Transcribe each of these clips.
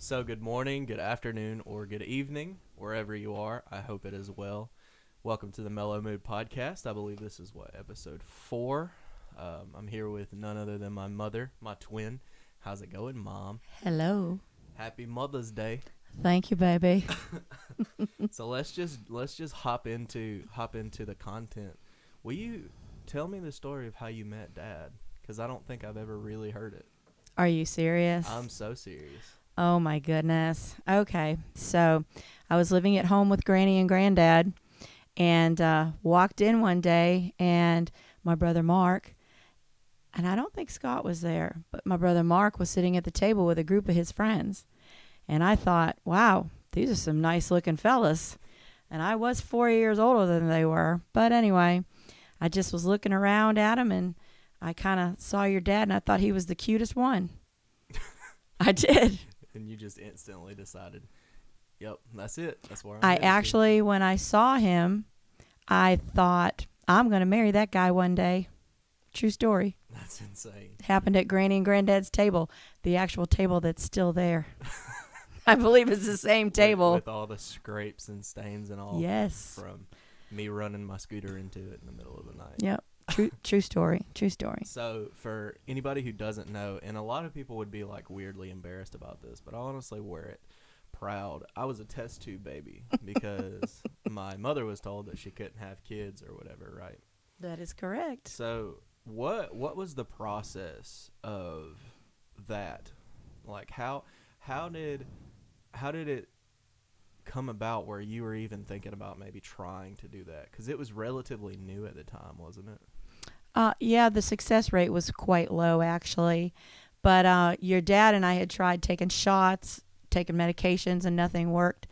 So, good morning, good afternoon, or good evening, wherever you are. I hope it is well. Welcome to the Mellow Mood podcast. I believe this is episode 4. I'm here with none other than my mother, my twin. How's it going, Mom? Hello. Happy Mother's Day. Thank you, baby. So let's just hop into the content. Will you tell me the story of how you met Dad? Because I don't think I've ever really heard it. Are you serious? I'm so serious. Oh, my goodness. Okay. So I was living at home with Granny and Granddad and walked in one day, and my brother Mark, and I don't think Scott was there, but my brother Mark was sitting at the table with a group of his friends. And I thought, wow, these are some nice looking fellas. And I was 4 years older than they were. But anyway, I just was looking around at them, and I kind of saw your dad, and I thought he was the cutest one. I did. And you just instantly decided, yep, that's it. That's where I headed actually, when I saw him, I thought, I'm going to marry that guy one day. True story. That's insane. Happened at Granny and Granddad's table, the actual table that's still there. I believe it's the same table. With all the scrapes and stains and all. Yes. From me running my scooter into it in the middle of the night. Yep. True story. True story. So for anybody who doesn't know, and a lot of people would be like weirdly embarrassed about this, but I honestly wear it proud. I was a test tube baby because my mother was told that she couldn't have kids or whatever, right? That is correct. So what was the process of that? Like how did it come about where you were even thinking about maybe trying to do that? Because it was relatively new at the time, wasn't it? Yeah, the success rate was quite low, actually. But your dad and I had tried taking shots, taking medications, and nothing worked.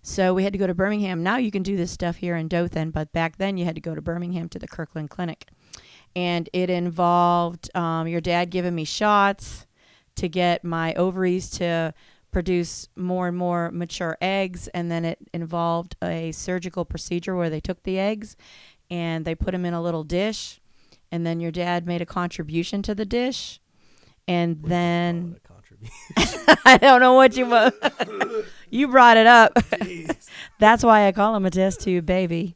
So we had to go to Birmingham. Now you can do this stuff here in Dothan, but back then you had to go to Birmingham to the Kirkland Clinic. And it involved your dad giving me shots to get my ovaries to produce more and more mature eggs, and then it involved a surgical procedure where they took the eggs and they put them in a little dish, and then your dad made a contribution to the dish, and then I don't know what you brought it up. That's why I call him a test tube baby.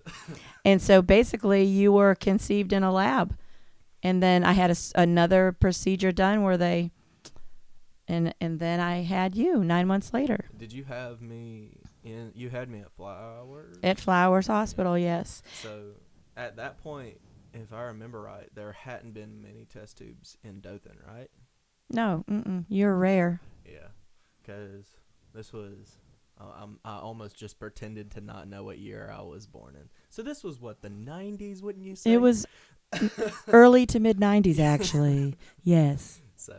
And so basically you were conceived in a lab, and then I had another procedure done where they And then I had you 9 months later. Did you have me in? You had me at Flowers? At Flowers Hospital, yes. So at that point, if I remember right, there hadn't been many test tubes in Dothan, right? No, you're rare. Yeah, because this was, I almost just pretended to not know what year I was born in. So this was what, the 90s, wouldn't you say? It was early to mid 90s, actually. Yes. So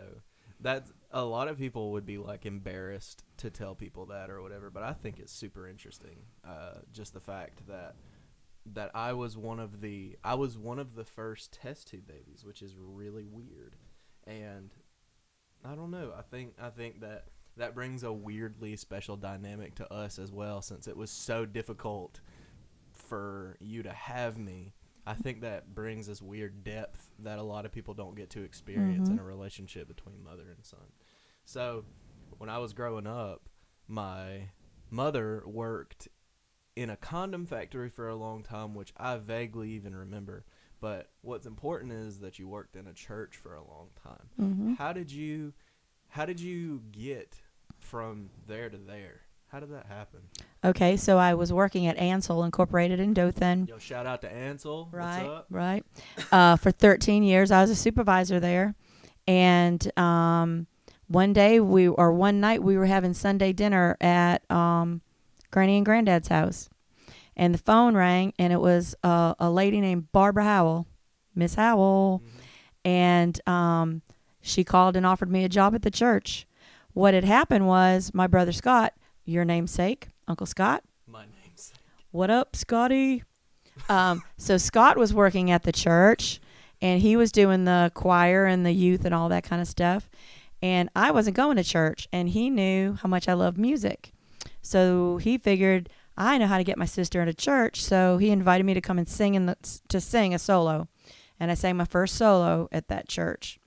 that's, a lot of people would be like embarrassed to tell people that or whatever, but I think it's super interesting. Just the fact that I was one of the first test tube babies, which is really weird. And I don't know. I think that brings a weirdly special dynamic to us as well, since it was so difficult for you to have me. I think that brings this weird depth that a lot of people don't get to experience in a relationship between mother and son. So when I was growing up, my mother worked in a condom factory for a long time, which I vaguely even remember. But what's important is that you worked in a church for a long time. Mm-hmm. How did you get from there to there? How did that happen? Okay, so I was working at Ansel Incorporated in Dothan. Yo, shout out to Ansel. Right, What's up? right. For 13 years, I was a supervisor there. And one night we were having Sunday dinner at Granny and Granddad's house. And the phone rang, and it was a lady named Barbara Howell, Miss Howell. Mm-hmm. And she called and offered me a job at the church. What had happened was my brother Scott, your namesake, Uncle Scott. My namesake. What up, Scotty? So Scott was working at the church, and he was doing the choir and the youth and all that kind of stuff. And I wasn't going to church, and he knew how much I love music. So he figured, I know how to get my sister into church, so he invited me to come and sing a solo. And I sang my first solo at that church.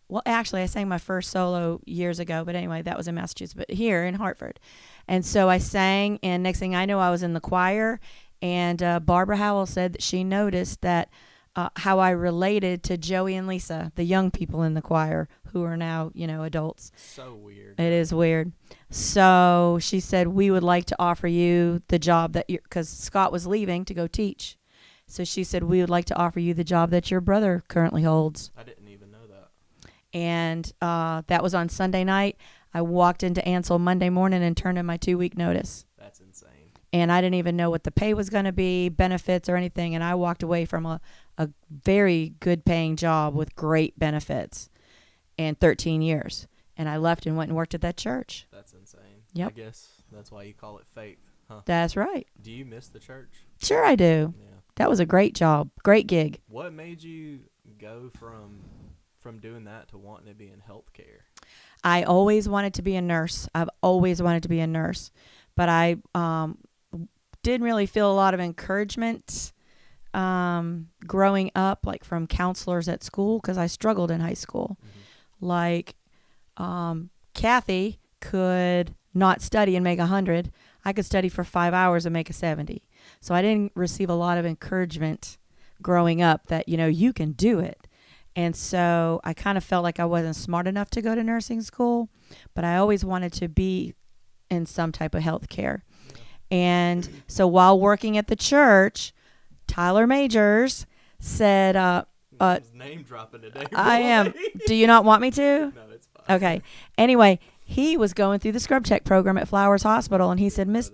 well, actually, I sang my first solo years ago, but anyway, that was in Massachusetts, but here in Hartford. And so I sang, and next thing I know, I was in the choir. And Barbara Howell said that she noticed that how I related to Joey and Lisa, the young people in the choir who are now, adults. So weird. It is weird. So she said, we would like to offer you the job that because Scott was leaving to go teach. So she said, we would like to offer you the job that your brother currently holds. I didn't even know that. And that was on Sunday night. I walked into Ansel Monday morning and turned in my 2-week notice. That's insane. And I didn't even know what the pay was going to be, benefits or anything. And I walked away from a very good paying job with great benefits and 13 years. And I left and went and worked at that church. That's insane. Yep. I guess that's why you call it faith, huh? That's right. Do you miss the church? Sure I do. Yeah. That was a great job. Great gig. What made you go from doing that to wanting to be in healthcare? I always wanted to be a nurse. I've always wanted to be a nurse. But I didn't really feel a lot of encouragement growing up, like from counselors at school, because I struggled in high school. Mm-hmm. Like Kathy could not study and make 100. I could study for 5 hours and make a 70. So I didn't receive a lot of encouragement growing up that, you can do it. And so I kind of felt like I wasn't smart enough to go to nursing school, but I always wanted to be in some type of health care. Yeah. And so while working at the church, Tyler Majors said, name dropping today. I am. Do you not want me to? No, it's fine. Okay. Anyway, he was going through the scrub tech program at Flowers Hospital, and he said, Miss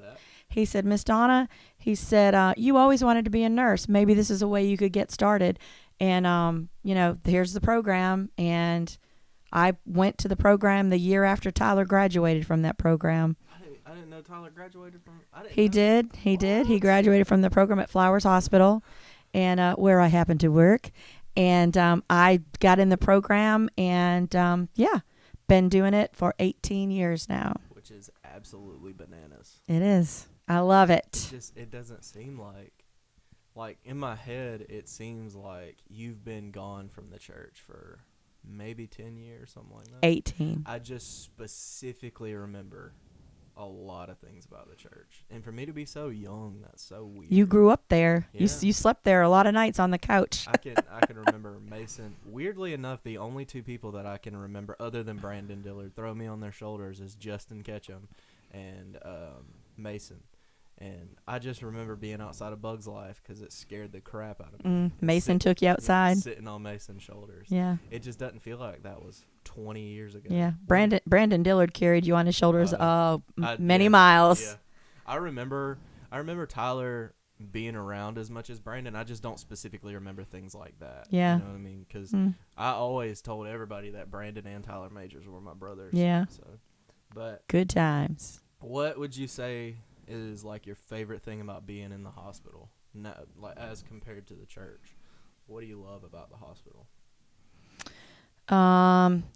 Donna, he said, you always wanted to be a nurse. Maybe this is a way you could get started. And, here's the program. And I went to the program the year after Tyler graduated from that program. I didn't know Tyler graduated from. He did. He graduated from the program at Flowers Hospital, and where I happened to work. And I got in the program, and been doing it for 18 years now. Which is absolutely bananas. It is. I love it. It doesn't seem like in my head, it seems like you've been gone from the church for maybe 10 years, something like that. 18. I just specifically remember a lot of things about the church. And for me to be so young, that's so weird. You grew up there. Yeah. You slept there a lot of nights on the couch. I can remember Mason. Weirdly enough, the only two people that I can remember other than Brandon Dillard throw me on their shoulders is Justin Ketchum and Mason. And I just remember being outside of Bug's Life because it scared the crap out of me. Mason took you outside. Sitting on Mason's shoulders. Yeah. It just doesn't feel like that was 20 years ago. Yeah. Brandon Dillard carried you on his shoulders many yeah, miles. Yeah. I remember Tyler being around as much as Brandon. I just don't specifically remember things like that. Yeah. You know what I mean? Because I always told everybody that Brandon and Tyler Majors were my brothers. Yeah. But good times. What would you say is like your favorite thing about being in the hospital, like as compared to the church? What do you love about the hospital?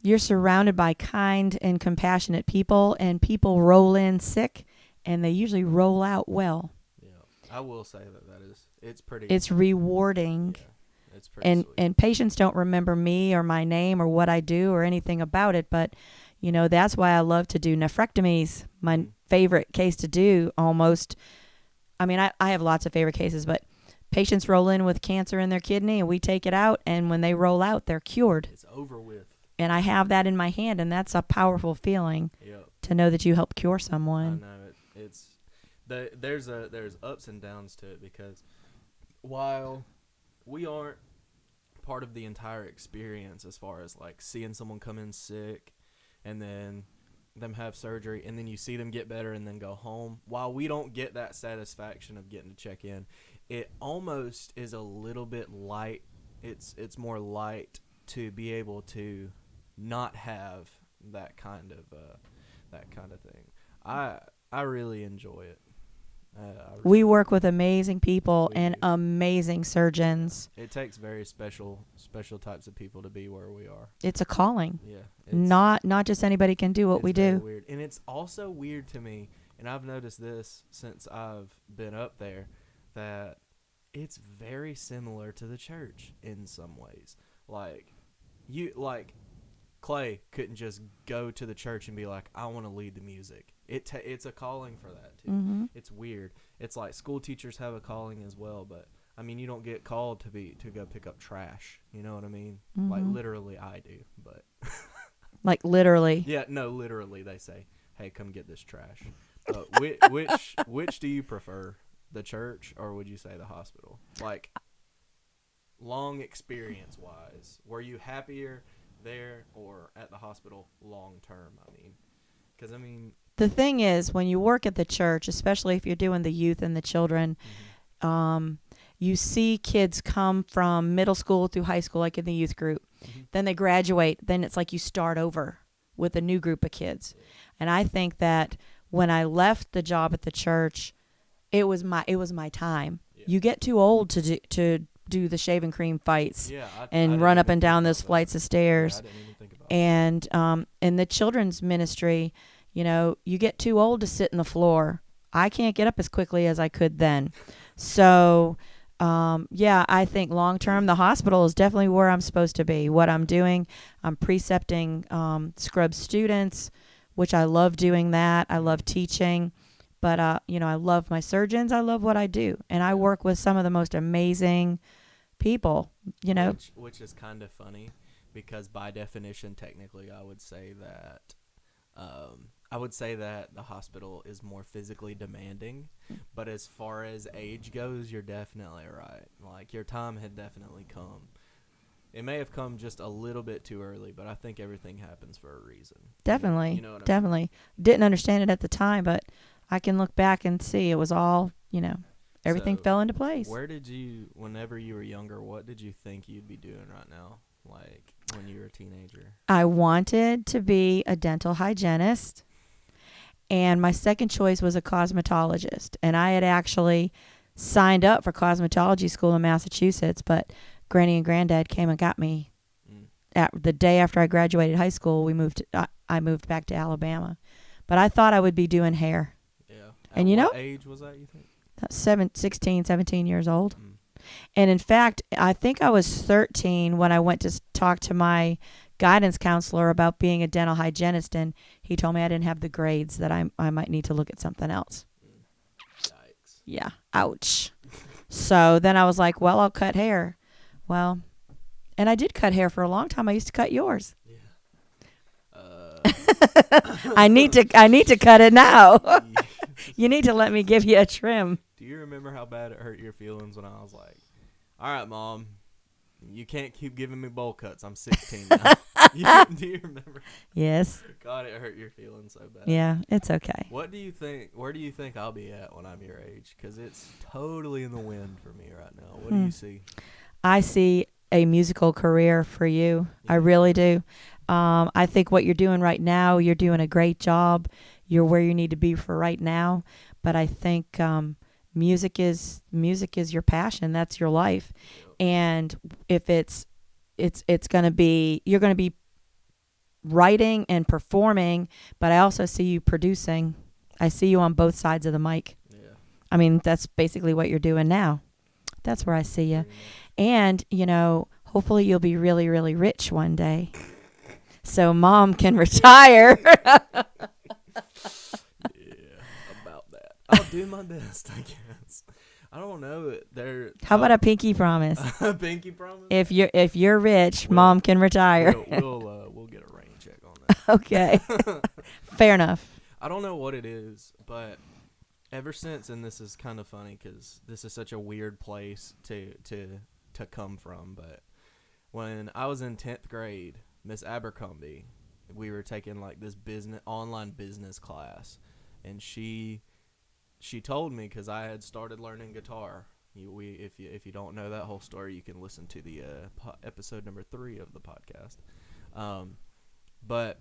You're surrounded by kind and compassionate people, and people roll in sick, and they usually roll out well. Yeah, I will say it's rewarding. Yeah, it's pretty sweet. And patients don't remember me or my name or what I do or anything about it, but that's why I love to do nephrectomies. My favorite case to do almost. I mean, I have lots of favorite cases, but patients roll in with cancer in their kidney and we take it out, and when they roll out, they're cured. It's over with. And I have that in my hand, and that's a powerful feeling to know that you help cure someone. I know there's ups and downs to it, because while we aren't part of the entire experience as far as like seeing someone come in sick and then them have surgery and then you see them get better and then go home, while we don't get that satisfaction of getting to check in, it almost is a little bit light. It's more light to be able to not have that kind of thing. I really enjoy it. We work with amazing people and amazing surgeons. It takes very special types of people to be where we are. It's a calling. Yeah. Not just anybody can do what we do. Weird. And it's also weird to me, and I've noticed this since I've been up there, that it's very similar to the church in some ways. Clay couldn't just go to the church and be like, I want to lead the music. It's a calling for that too. Mm-hmm. It's weird. It's like school teachers have a calling as well, but I mean, you don't get called to go pick up trash. You know what I mean? Mm-hmm. Like literally, I do. But Like literally. yeah, no, literally, they say, "Hey, come get this trash." Which do you prefer, the church or would you say the hospital? Like, long experience wise, were you happier there or at the hospital long term? I mean, because I mean, The thing is, when you work at the church, especially if you're doing the youth and the children, you see kids come from middle school through high school, like in the youth group. Then they graduate. Then it's like you start over with a new group of kids. And I think that when I left the job at the church, it was my time. Yeah. You get too old to do the shaving cream fights yeah, and run up and down those flights of stairs. Yeah, I didn't even think about And in the children's ministry, you know, you get too old to sit in the floor. I can't get up as quickly as I could then. So, yeah, I think long term, the hospital is definitely where I'm supposed to be. What I'm doing, I'm precepting scrub students, which I love doing that. I love teaching. But, you know, I love my surgeons. I love what I do. And I work with some of the most amazing people, you know. Which is kind of funny because by definition, technically, I would say that the hospital is more physically demanding, but as far as age goes, you're definitely right. Like, your time had definitely come. It may have come just a little bit too early, but I think everything happens for a reason. Definitely. You know what I mean? Definitely. Didn't understand it at the time, but I can look back and see it was all, you know, everything So, fell into place. Whenever you were younger, what did you think you'd be doing right now? Like, when you were a teenager? I wanted to be a dental hygienist, and my second choice was a cosmetologist. And I had actually signed up for cosmetology school in Massachusetts, but Granny and Granddad came and got me. At the day after I graduated high school, I moved back to Alabama. But I thought I would be doing hair. Yeah. And you what know, age was that, you think? 16, 17 years old. And in fact, I think I was 13 when I went to talk to my guidance counselor about being a dental hygienist, and he told me I didn't have the grades, that I might need to look at something else. Yikes. Yeah. Ouch. So then I was like, well, I'll cut hair. Well, and I did cut hair for a long time. I used to cut yours. Yeah. I need to cut it now. You need to let me give you a trim. Do you remember how bad it hurt your feelings when I was like, all right, Mom, you can't keep giving me bowl cuts. I'm 16 now. Do you remember? Yes. God, it hurt your feelings so bad. Yeah, it's okay. What do you think? Where do you think I'll be at when I'm your age? Because it's totally in the wind for me right now. What do you see? I see a musical career for you. Yeah. I really do. I think what you're doing right now, you're doing a great job. You're where you need to be for right now. But I think music is your passion. That's your life. Yep. And if it's going to be, you're going to be writing and performing, but I also see you producing. I see you on both sides of the mic. Yeah. I mean, that's basically what you're doing now. That's where I see you. And, you know, hopefully you'll be really, really rich one day so Mom can retire. Yeah, about that. I'll do my best, I guess. I don't know. How about a pinky promise? A pinky promise? If you're rich, Mom can retire. We'll get a rain check on that. Okay. Fair enough. I don't know what it is, but ever since, and this is kind of funny because this is such a weird place to come from, but when I was in 10th grade, Miss Abercrombie, we were taking like this online business class, and she told me, because I had started learning guitar. If you don't know that whole story, you can listen to the episode number 3 of the podcast. But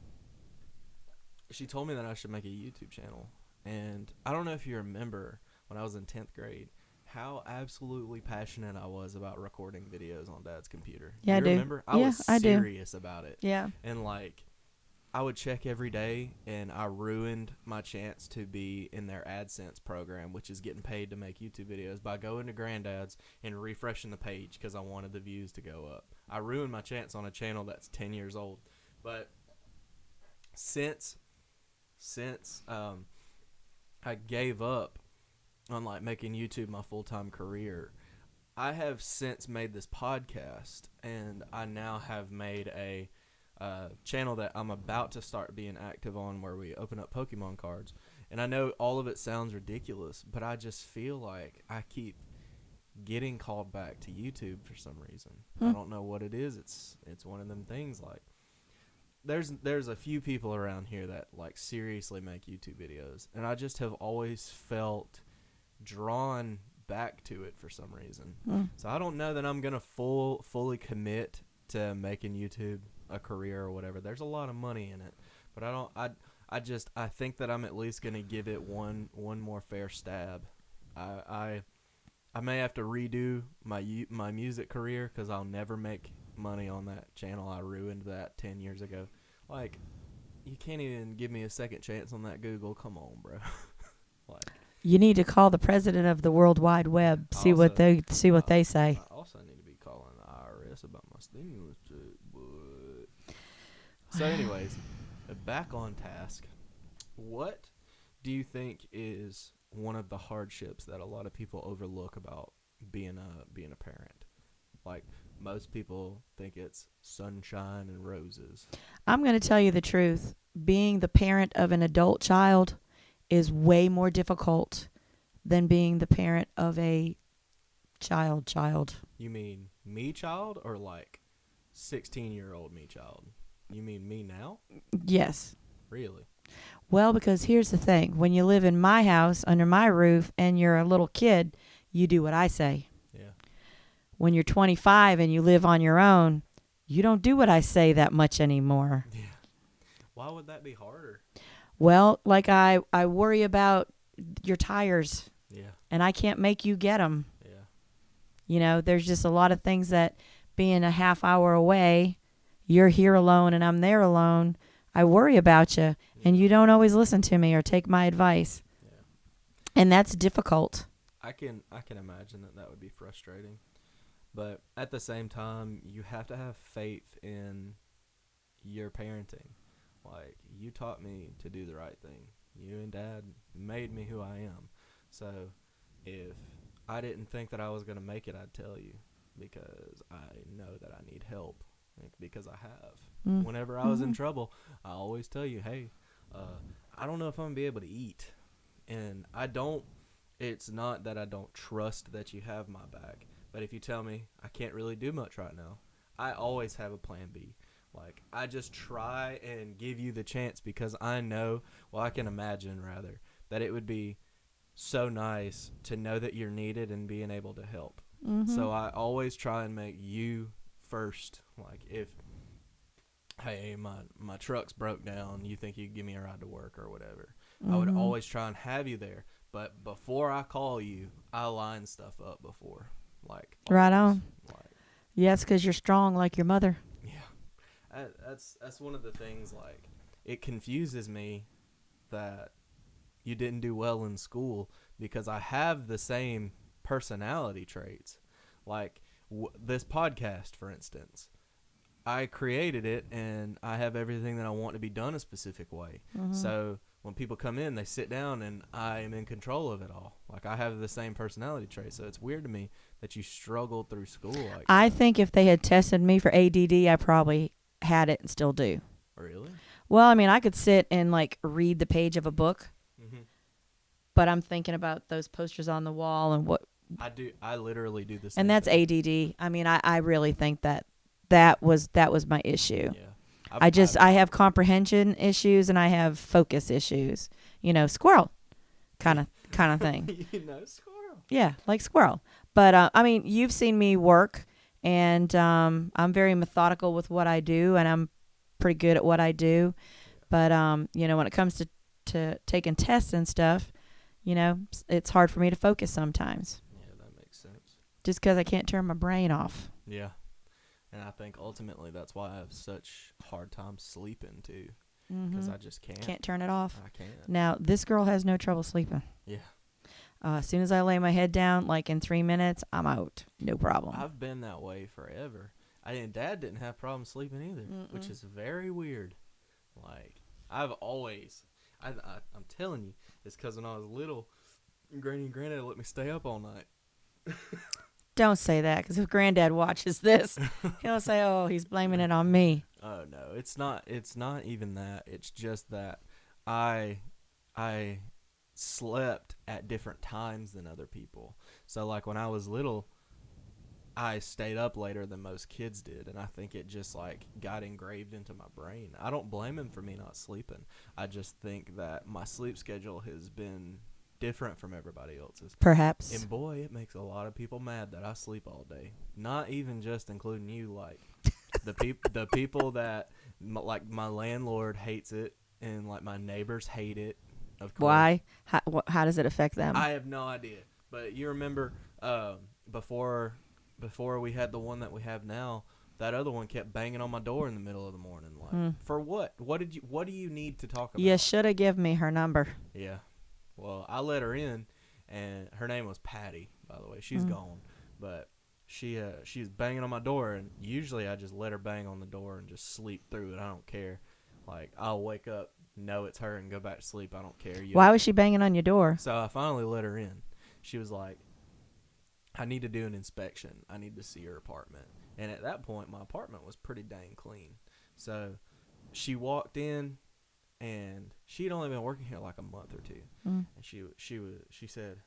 she told me that I should make a YouTube channel, and I don't know if you remember when I was in 10th grade how absolutely passionate I was about recording videos on Dad's computer. Yeah, I do. Remember? I was serious about it. Yeah. And like, I would check every day, and I ruined my chance to be in their AdSense program, which is getting paid to make YouTube videos, by going to Granddad's and refreshing the page because I wanted the views to go up. I ruined my chance on a channel that's 10 years old. But since I gave up on like making YouTube my full-time career, I have since made this podcast, and I now have made a channel that I'm about to start being active on, where we open up Pokemon cards. And I know all of it sounds ridiculous, but I just feel like I keep getting called back to YouTube for some reason. I don't know what it is. It's one of them things. Like there's a few people around here that like seriously make YouTube videos, and I just have always felt drawn back to it for some reason. So I don't know that I'm gonna fully commit to making YouTube a career or whatever. There's a lot of money in it, but I think that I'm at least gonna give it one more fair stab. I may have to redo my music career, because I'll never make money on that channel. I ruined that 10 years ago. Like, you can't even give me a second chance on that Google. Come on, bro. Like, you need to call the president of the World Wide Web. See what they say. I also need to be calling the IRS about my stimulus check. But so, anyways, back on task. What do you think is one of the hardships that a lot of people overlook about being a parent? Like, most people think it's sunshine and roses. I'm going to tell you the truth. Being the parent of an adult child is way more difficult than being the parent of a child. You mean me child, or like 16-year-old me child? You mean me now? Yes. Really? Well, because here's the thing. When you live in my house, under my roof, and you're a little kid, you do what I say. Yeah. When you're 25 and you live on your own, you don't do what I say that much anymore. Yeah. Why would that be harder? Well, like I worry about your tires. Yeah. And I can't make you get them. Yeah. You know, there's just a lot of things that being a half hour away, you're here alone and I'm there alone. I worry about you, and you don't always listen to me or take my advice. Yeah. And that's difficult. I can imagine that would be frustrating. But at the same time, you have to have faith in your parenting. Like, you taught me to do the right thing. You and Dad made me who I am. So if I didn't think that I was going to make it, I'd tell you, because I know that I need help, because I have. Whenever I was in trouble, I always tell you, hey, I don't know if I'm going to be able to eat. And it's not that I don't trust that you have my back, but if you tell me I can't really do much right now, I always have a plan B. Like, I just try and give you the chance, because I know, I can imagine rather, that it would be so nice to know that you're needed and being able to help. So I always try and make you first. Like, if, hey, my truck's broke down, you think you can give me a ride to work or whatever, I would always try and have you there. But before I call you, I line stuff up before. Like, right on. Like, yes, because you're strong like your mother. Yeah. That's one of the things, like, it confuses me that you didn't do well in school, because I have the same personality traits. Like, this podcast, for instance, I created it, and I have everything that I want to be done a specific way. So when people come in, they sit down, and I am in control of it all. Like, I have the same personality traits. So it's weird to me that you struggled through school like I think if they had tested me for ADD, I probably had it and still do. Really? Well, I mean, I could sit and, like, read the page of a book, but I'm thinking about those posters on the wall and what... I literally do the same And that's thing. ADD. I mean, I really think that was my issue. Yeah. I have comprehension issues and I have focus issues. You know, squirrel kind of thing. Squirrel. Yeah, like squirrel. But, I mean, you've seen me work, and I'm very methodical with what I do, and I'm pretty good at what I do. But, you know, when it comes to taking tests and stuff, you know, it's hard for me to focus sometimes. Yeah, that makes sense. Just because I can't turn my brain off. Yeah. And I think ultimately that's why I have such hard time sleeping, too. Because I just can't. Can't turn it off. I can't. Now, this girl has no trouble sleeping. Yeah. As soon as I lay my head down, like in 3 minutes, I'm out. No problem. I've been that way forever. And Dad didn't have problems sleeping either, which is very weird. Like, I've always, I'm telling you, it's because when I was little, Granny and Granddad let me stay up all night. Don't say that, because if Granddad watches this, he'll say, "Oh, he's blaming it on me." Oh no, it's not. It's not even that. It's just that I slept at different times than other people. So like when I was little, I stayed up later than most kids did, and I think it just like got engraved into my brain. I don't blame him for me not sleeping. I just think that my sleep schedule has been different from everybody else's. Perhaps. And boy, it makes a lot of people mad that I sleep all day. Not even just including you, like the people that like my landlord hates it, and like my neighbors hate it. Of course. Why? How does it affect them? I have no idea. But you remember before we had the one that we have now, that other one kept banging on my door in the middle of the morning. Like, for what? What do you need to talk about? You should have given me her number. Yeah. Well, I let her in, and her name was Patty, by the way. She's gone. But she was banging on my door, and usually I just let her bang on the door and just sleep through it. I don't care. Like, I'll wake up, know it's her, and go back to sleep. I don't care. Why was she banging on your door? So I finally let her in. She was like, I need to do an inspection. I need to see her apartment. And at that point, my apartment was pretty dang clean. So she walked in, and she had only been working here like a month or two. And she said,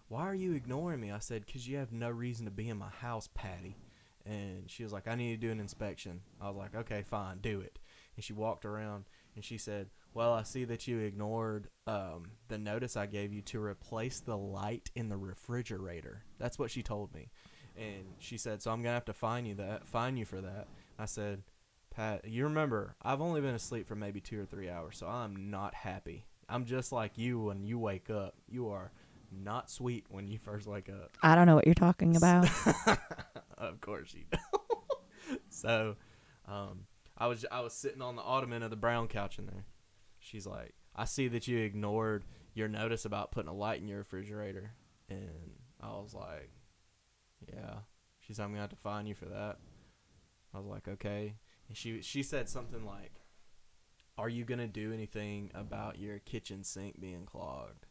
"Why are you ignoring me?" I said, "'Cause you have no reason to be in my house, Patty." And she was like, "I need to do an inspection." I was like, "Okay, fine, do it." And she walked around, and she said, "Well, I see that you ignored the notice I gave you to replace the light in the refrigerator." That's what she told me. And she said, "So I'm going to have to fine you for that." I said, "Pat, you remember, I've only been asleep for maybe 2 or 3 hours, so I'm not happy. I'm just like you when you wake up. You are not sweet when you first wake up." I don't know what you're talking about. Of course you don't. So I was sitting on the ottoman of the brown couch in there. She's like, "I see that you ignored your notice about putting a light in your refrigerator." And I was like, "Yeah." She said, "I'm going to have to fine you for that." I was like, "Okay." And she said something like, "Are you going to do anything about your kitchen sink being clogged?"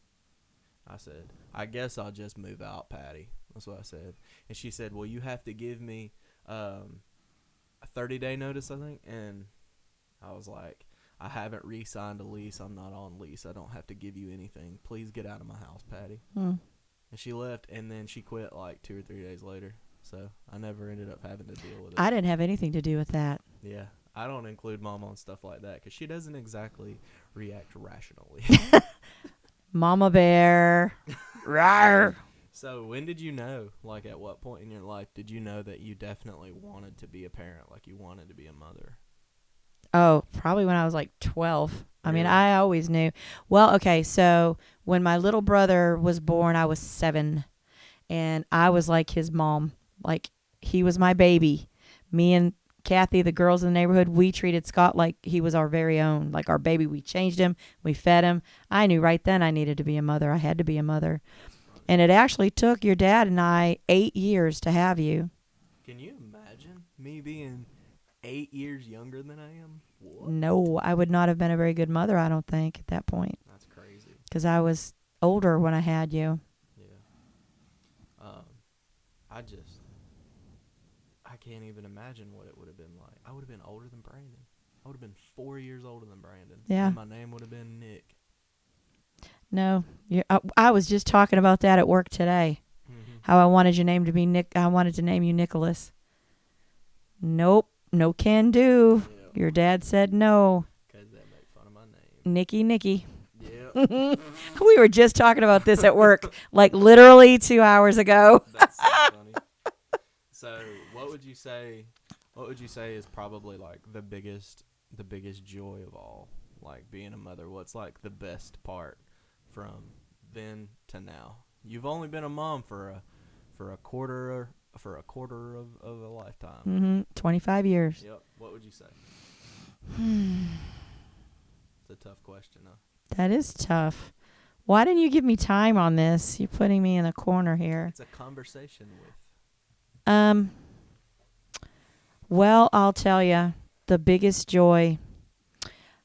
I said, "I guess I'll just move out, Patty." That's what I said. And she said, "Well, you have to give me a 30-day notice, I think." And I was like, "I haven't re-signed a lease. I'm not on lease. I don't have to give you anything. Please get out of my house, Patty." And she left, and then she quit like 2 or 3 days later. So I never ended up having to deal with it. I didn't have anything to do with that. Yeah. I don't include Mama on stuff like that because she doesn't exactly react rationally. Mama bear. Rawr. So when did you know, like at what point in your life did you know that you definitely wanted to be a parent, like you wanted to be a mother? Oh, probably when I was like 12. I mean, Really? I always knew. Well, okay, so when my little brother was born, I was 7. And I was like his mom. Like, he was my baby. Me and Kathy, the girls in the neighborhood, we treated Scott like he was our very own, like our baby. We changed him. We fed him. I knew right then I needed to be a mother. I had to be a mother. And it actually took your dad and I 8 years to have you. Can you imagine me being 8 years younger than I am? What? No, I would not have been a very good mother, I don't think, at that point. That's crazy. Because I was older when I had you. Yeah. I can't even imagine what it would have been like. I would have been older than Brandon. I would have been 4 years older than Brandon. Yeah. And my name would have been Nick. No, I was just talking about that at work today. How I wanted your name to be Nick. I wanted to name you Nicholas. Nope, no can do. Yep. Your dad said no. Because that made fun of my name. Nicky. Yeah. We were just talking about this at work, like literally 2 hours ago. That's so funny. So, what would you say is probably like the biggest joy of all, like being a mother? What's like the best part from then to now? You've only been a mom for a quarter of a lifetime. 25 years. Yep. What would you say? It's a tough question, huh? That is tough. Why didn't you give me time on this? You're putting me in a corner here. It's a conversation with. Well, I'll tell you, the biggest joy.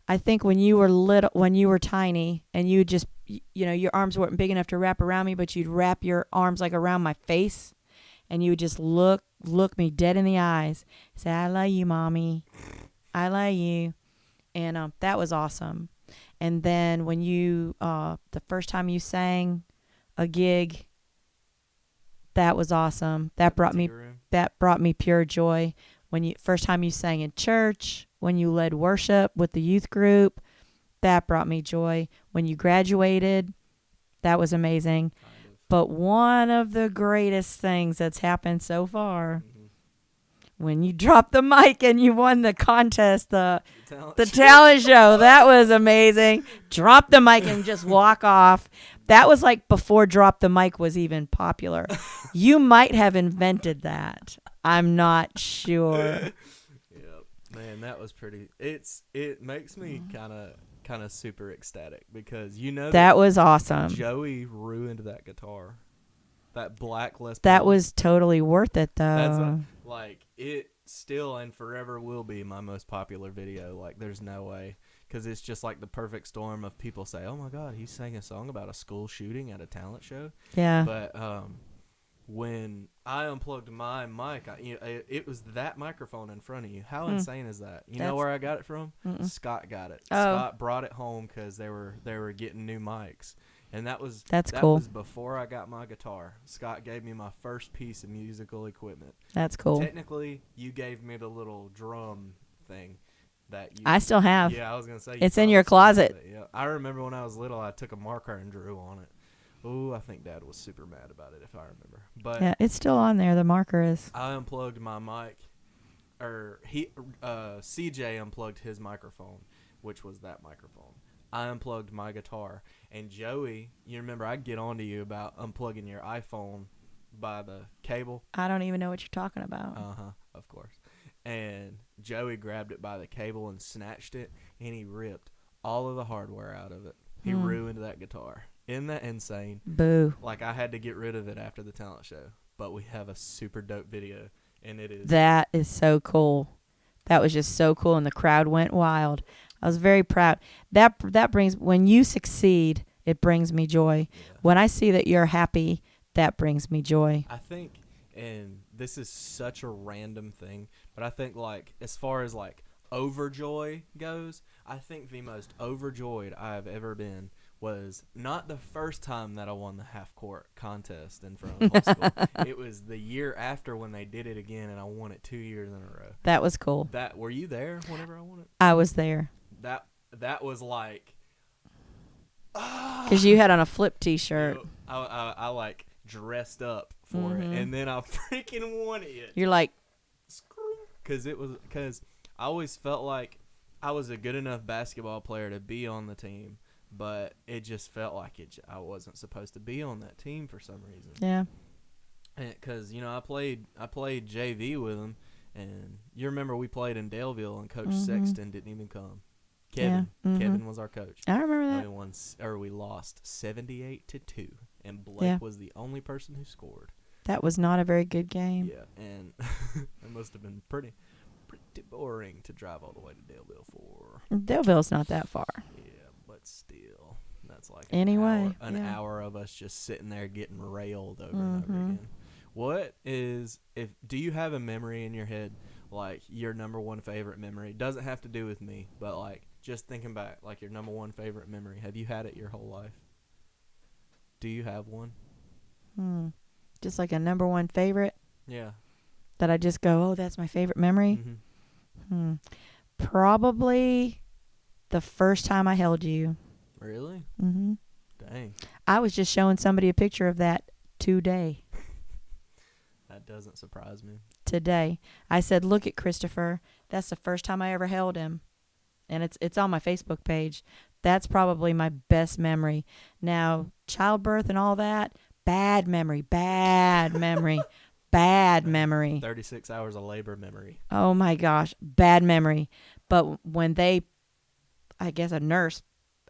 I think when you were little, when you were tiny, and you just, your arms weren't big enough to wrap around me, but you'd wrap your arms like around my face, and you would just look me dead in the eyes, say, "I love you, mommy. I love you," and that was awesome. And then when you, the first time you sang a gig, that was awesome. That brought me pure joy. When you first time you sang in church, when you led worship with the youth group, that brought me joy. When you graduated, that was amazing. Kind of. But one of the greatest things that's happened so far, when you dropped the mic and you won the contest, the talent show, that was amazing. Drop the mic and just walk off. That was like before Drop the Mic was even popular. You might have invented that. I'm not sure. Yep. Man, that was pretty. It makes me kind of super ecstatic because that was awesome. Joey ruined that guitar. That black Les Paul. That was totally worth it though. It still and forever will be my most popular video. Like there's no way. Because it's just like the perfect storm of people say, "Oh my God, he sang a song about a school shooting at a talent show." Yeah. But when I unplugged my mic, it was that microphone in front of you. How insane is that? You know where I got it from? Mm-mm. Scott got it. Oh. Scott brought it home because they were getting new mics, and that was cool. was before I got my guitar. Scott gave me my first piece of musical equipment. That's cool. Technically, you gave me the little drum thing. I still have. Yeah, I was gonna say it's in your closet. Yeah, I remember when I was little, I took a marker and drew on it. Oh, I think Dad was super mad about it, if I remember. But yeah, it's still on there. The marker is. I unplugged my mic, or CJ unplugged his microphone, which was that microphone. I unplugged my guitar, and Joey, you remember I'd get on to you about unplugging your iPhone by the cable. I don't even know what you're talking about. Of course. And Joey grabbed it by the cable and snatched it, and he ripped all of the hardware out of it. He ruined that guitar. Isn't that insane? Boo. Like, I had to get rid of it after the talent show, but we have a super dope video, and it is. That is so cool. That was just so cool, and the crowd went wild. I was very proud. That brings, when you succeed, it brings me joy. Yeah. When I see that you're happy, that brings me joy. I think, and this is such a random thing, but I think, like, as far as, like, overjoy goes, I think the most overjoyed I've ever been was not the first time that I won the half-court contest in front of the whole school. It was the year after when they did it again, and I won it 2 years in a row. That was cool. Were you there whenever I won it? I was there. That was like... Because you had on a flip T-shirt. I like, dressed up for it, and then I freaking won it. You're like... Because I always felt like I was a good enough basketball player to be on the team, but it just felt like I wasn't supposed to be on that team for some reason. Yeah. Because I played JV with him, and you remember we played in Daleville, and Coach Sexton didn't even come. Kevin was our coach. I remember that. We lost 78-2, and Blake was the only person who scored. That was not a very good game. Yeah, and it must have been pretty boring to drive all the way to Daleville for. Daleville's not that far. Yeah, but still, that's like an hour of us just sitting there getting railed over and over again. Do you have a memory in your head, like your number one favorite memory? Doesn't have to do with me, but like just thinking back, like your number one favorite memory. Have you had it your whole life? Do you have one? Just like a number one favorite? Yeah. That I just go, oh, that's my favorite memory? Probably the first time I held you. Really? Dang. I was just showing somebody a picture of that today. That doesn't surprise me. Today. I said, look at Christopher. That's the first time I ever held him. And it's on my Facebook page. That's probably my best memory. Now, childbirth and all that, bad memory. 36 hours of labor memory. Oh my gosh, bad memory. But when I guess a nurse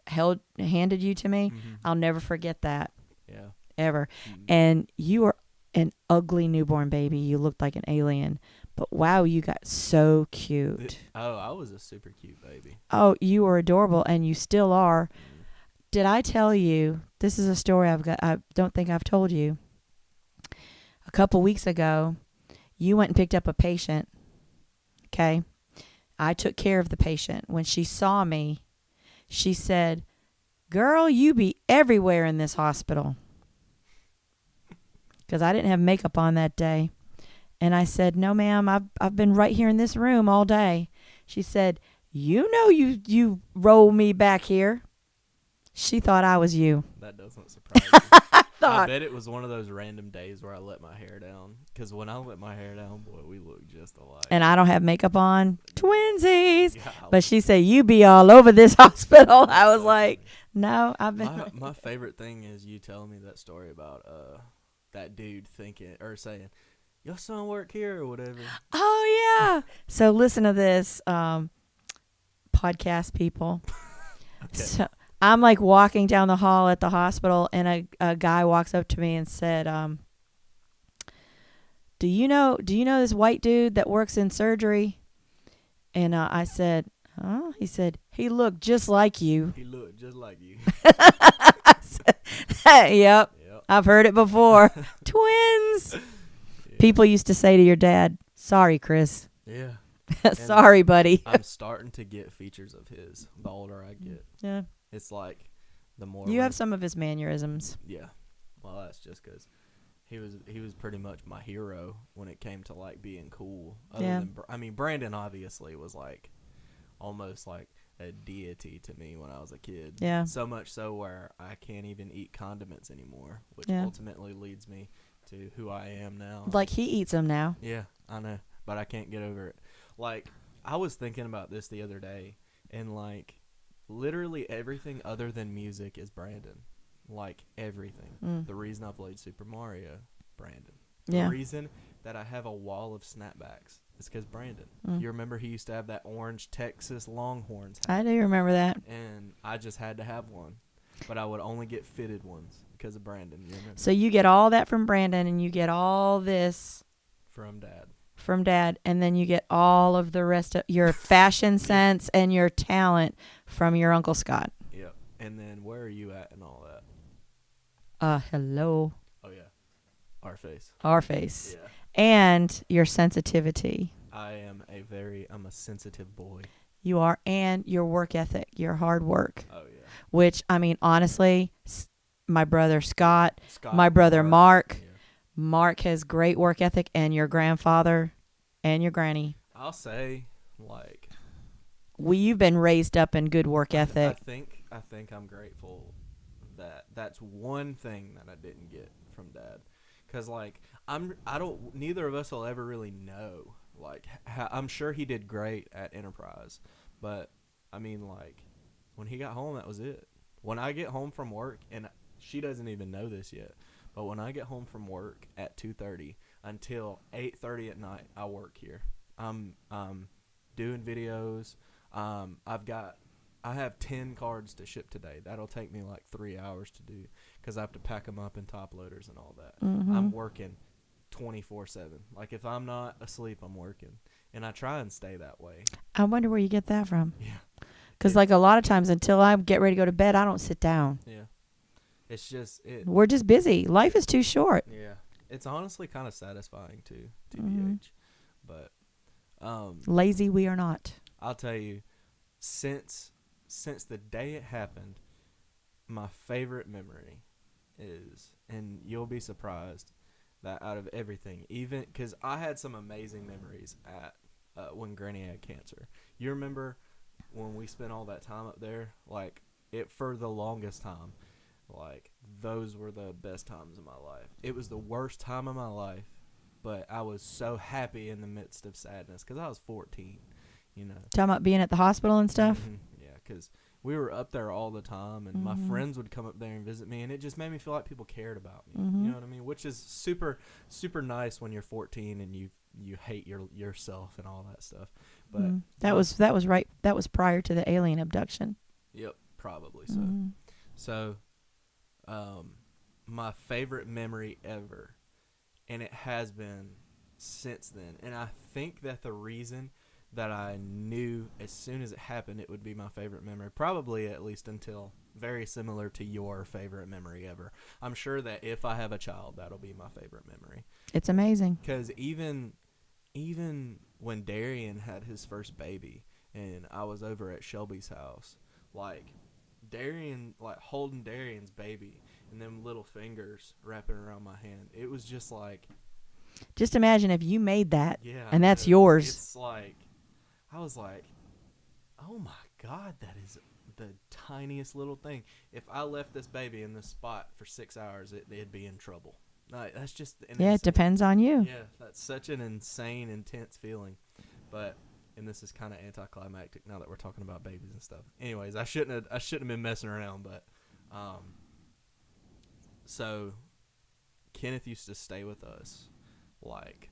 handed you to me, I'll never forget that. Yeah. Ever. And you were an ugly newborn baby. You looked like an alien. But wow, you got so cute. I was a super cute baby. Oh, you were adorable, and you still are. Did I tell you? This is a story I don't think I've told you. A couple weeks ago, you went and picked up a patient. Okay, I took care of the patient. When she saw me, she said, "Girl, you be everywhere in this hospital." Because I didn't have makeup on that day. And I said, "No, ma'am, I've been right here in this room all day." She said, "You know you roll me back here." She thought I was you. That doesn't surprise me. I bet it was one of those random days where I let my hair down. Because when I let my hair down, boy, we look just alike. And I don't have makeup on. Twinsies. Yeah, But she said, "You be all over this hospital." I was like, "No, I've been." My favorite thing is you telling me that story about that dude thinking or saying, "Your son work here" or whatever. Oh, yeah. So listen to this, podcast people. Okay. So I'm like walking down the hall at the hospital, and a guy walks up to me and said, do you know this white dude that works in surgery?" And I said, "Huh?" He said, "He looked just like you." He looked just like you. I said, yep. Yep. I've heard it before. Twins. Yeah. People used to say to your dad, "Sorry, Chris." Yeah. Sorry, buddy. I'm starting to get features of his the older I get. Yeah. It's like the more You have some of his mannerisms. Yeah. Well, that's just because he was pretty much my hero when it came to like being cool. Yeah. Brandon obviously was like almost like a deity to me when I was a kid. Yeah. So much so where I can't even eat condiments anymore, which Yeah. ultimately leads me to who I am now. Like he eats them now. Yeah, I know, but I can't get over it. Like, I was thinking about this the other day, and like literally everything other than music is Brandon. Like everything. The reason I played Super Mario, Brandon. Yeah. The reason that I have a wall of snapbacks is because Brandon. You remember he used to have that orange Texas Longhorns hat? I do remember that. And I just had to have one. But I would only get fitted ones because of Brandon. You remember? So you get all that from Brandon, and you get all this From Dad. from Dad, and then you get all of the rest of your fashion sense and your talent from your Uncle Scott. Yep. And then where are you at and all that? Hello. Oh, yeah. Our face. Our face. Yeah. And your sensitivity. I'm a sensitive boy. You are, and your work ethic, your hard work. Oh, yeah. Which, I mean, honestly, my brother Scott, my brother Mark. Yeah. Mark has great work ethic, and your grandfather and your granny. I'll say, like, You've been raised up in good work ethic. I think I'm grateful that that's one thing that I didn't get from Dad, because like neither of us will ever really know. Like, I'm sure he did great at Enterprise, but I mean, like, when he got home, that was it. When I get home from work, and she doesn't even know this yet, but when I get home from work at 2:30 until 8:30 at night, I work here. I'm doing videos. I have 10 cards to ship today. That'll take me like 3 hours to do because I have to pack them up in top loaders and all that. I'm working 24/7. Like, if I'm not asleep, I'm working, and I try and stay that way. I wonder where you get that from. Yeah. Because like a lot of times until I get ready to go to bed, I don't sit down. Yeah. It's just it. We're just busy. Life is too short. Yeah. It's honestly kind of satisfying too, TBH. But Lazy we are not. I'll tell you, since the day it happened, my favorite memory is, and you'll be surprised that out of everything, even because I had some amazing memories at when Granny had cancer. You remember when we spent all that time up there? Like, it for the longest time, like, those were the best times of my life. It was the worst time of my life, but I was so happy in the midst of sadness because I was 14, you know. Talking about being at the hospital and stuff. Yeah, because we were up there all the time, and my friends would come up there and visit me, and it just made me feel like people cared about me. You know what I mean? Which is super, super nice when you're 14 and you hate yourself and all that stuff. But that was right. That was prior to the alien abduction. Yep, probably so. So, my favorite memory ever, and it has been since then. And I think that the reason that I knew as soon as it happened it would be my favorite memory, probably at least until very similar to your favorite memory ever. I'm sure that if I have a child, that'll be my favorite memory. It's amazing. Because even when Darian had his first baby and I was over at Shelby's house, like Darian, like holding Darian's baby and them little fingers wrapping around my hand, it was just like, just imagine if you made that, yeah, and that's yours. It's like, I was like, oh my God, that is the tiniest little thing. If I left this baby in this spot for 6 hours, it'd be in trouble. That's just It depends on you. Yeah, that's such an insane, intense feeling. But, and this is kind of anticlimactic now that we're talking about babies and stuff. Anyways, I shouldn't have been messing around, but so Kenneth used to stay with us like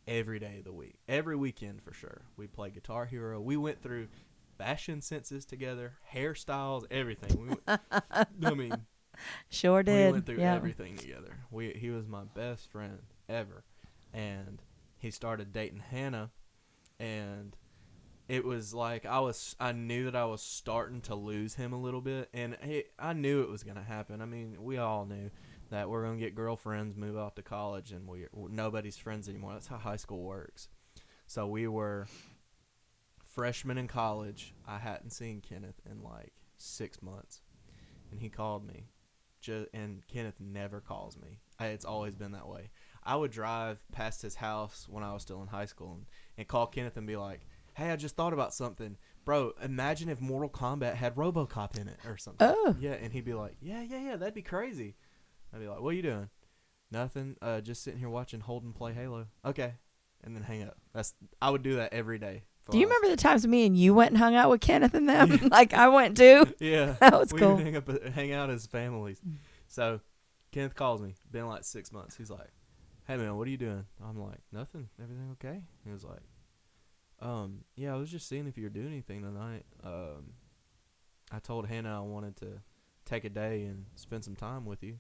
every day of the week, every weekend for sure. We played Guitar Hero. We went through fashion senses together, hairstyles, everything. I mean, sure did. We went through everything together. He was my best friend ever, and he started dating Hannah, and it was like I knew that I was starting to lose him a little bit, and I knew it was gonna happen. I mean, we all knew that we're gonna get girlfriends, move off to college, and nobody's friends anymore. That's how high school works. So we were freshmen in college. I hadn't seen Kenneth in like 6 months, and he called me. And Kenneth never calls me. It's always been that way. I would drive past his house when I was still in high school and call Kenneth and be like, hey, I just thought about something. Bro, imagine if Mortal Kombat had RoboCop in it or something. Oh. Yeah, and he'd be like, yeah, that'd be crazy. I'd be like, what are you doing? Nothing. Just sitting here watching Holden play Halo. Okay. And then hang up. I would do that every day. Do you remember the times me and you went and hung out with Kenneth and them? Yeah. Like I went too. Yeah. That was cool. We would hang out as families. So Kenneth calls me. Been like 6 months. He's like, hey man, what are you doing? I'm like, nothing. Everything okay? He was like, yeah, I was just seeing if you were doing anything tonight. I told Hannah I wanted to take a day and spend some time with you.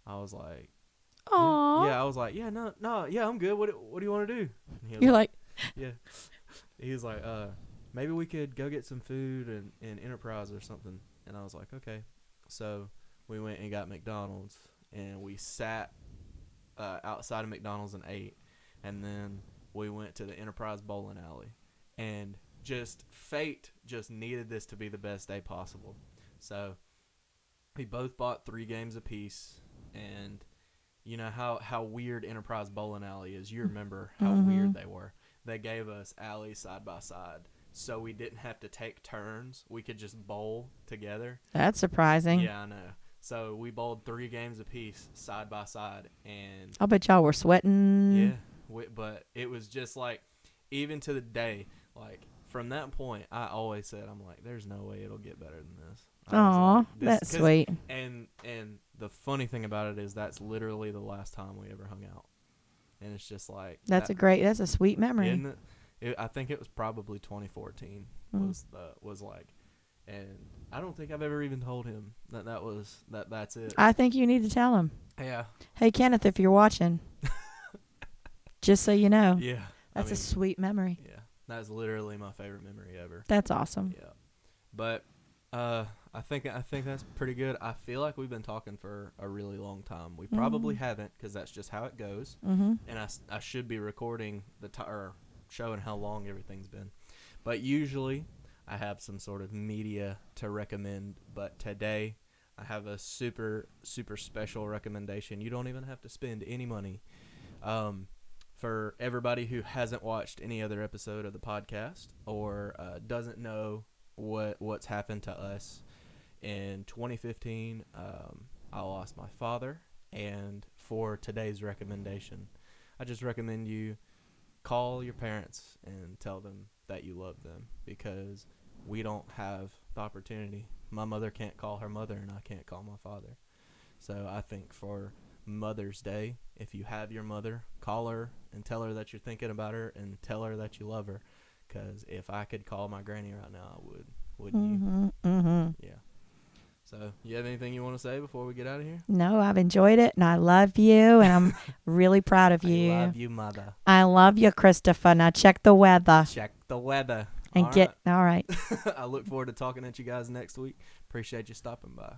I was like, aww. Yeah, I was like, yeah, no, yeah, I'm good. What do you want to do? You're like, yeah. He was like, maybe we could go get some food in Enterprise or something. And I was like, okay. So we went and got McDonald's, and we sat outside of McDonald's and ate. And then we went to the Enterprise bowling alley. And just fate just needed this to be the best day possible. So we both bought 3 games apiece. And you know how weird Enterprise bowling alley is. You remember how weird they were. They gave us alleys side by side, so we didn't have to take turns. We could just bowl together. That's surprising. Yeah, I know. So we bowled 3 games apiece, side by side, and I'll bet y'all were sweating. Yeah, but it was just like, even to the day, like from that point, I always said, I'm like, there's no way it'll get better than this. Aw, like, that's sweet. And the funny thing about it is that's literally the last time we ever hung out. And it's just like that's a sweet memory. Isn't it? I think it was probably 2014 was like, and I don't think I've ever even told him that's it. I think you need to tell him. Yeah. Hey Kenneth, if you're watching, just so you know. Yeah. That's a sweet memory. Yeah, that's literally my favorite memory ever. That's awesome. Yeah, but I think that's pretty good. I feel like we've been talking for a really long time. We probably haven't, because that's just how it goes. And I should be recording or showing how long everything's been. But usually I have some sort of media to recommend. But today I have a super, super special recommendation. You don't even have to spend any money. For everybody who hasn't watched any other episode of the podcast or doesn't know what's happened to us, in 2015, I lost my father, and for today's recommendation, I just recommend you call your parents and tell them that you love them, because we don't have the opportunity. My mother can't call her mother, and I can't call my father. So I think for Mother's Day, if you have your mother, call her and tell her that you're thinking about her, and tell her that you love her, because if I could call my granny right now, I would. Wouldn't you? Yeah. So, you have anything you want to say before we get out of here? No, I've enjoyed it, and I love you, and I'm really proud of you. I love you, mother. I love you, Christopher. Now check the weather. Check the weather. And all right. I look forward to talking at you guys next week. Appreciate you stopping by.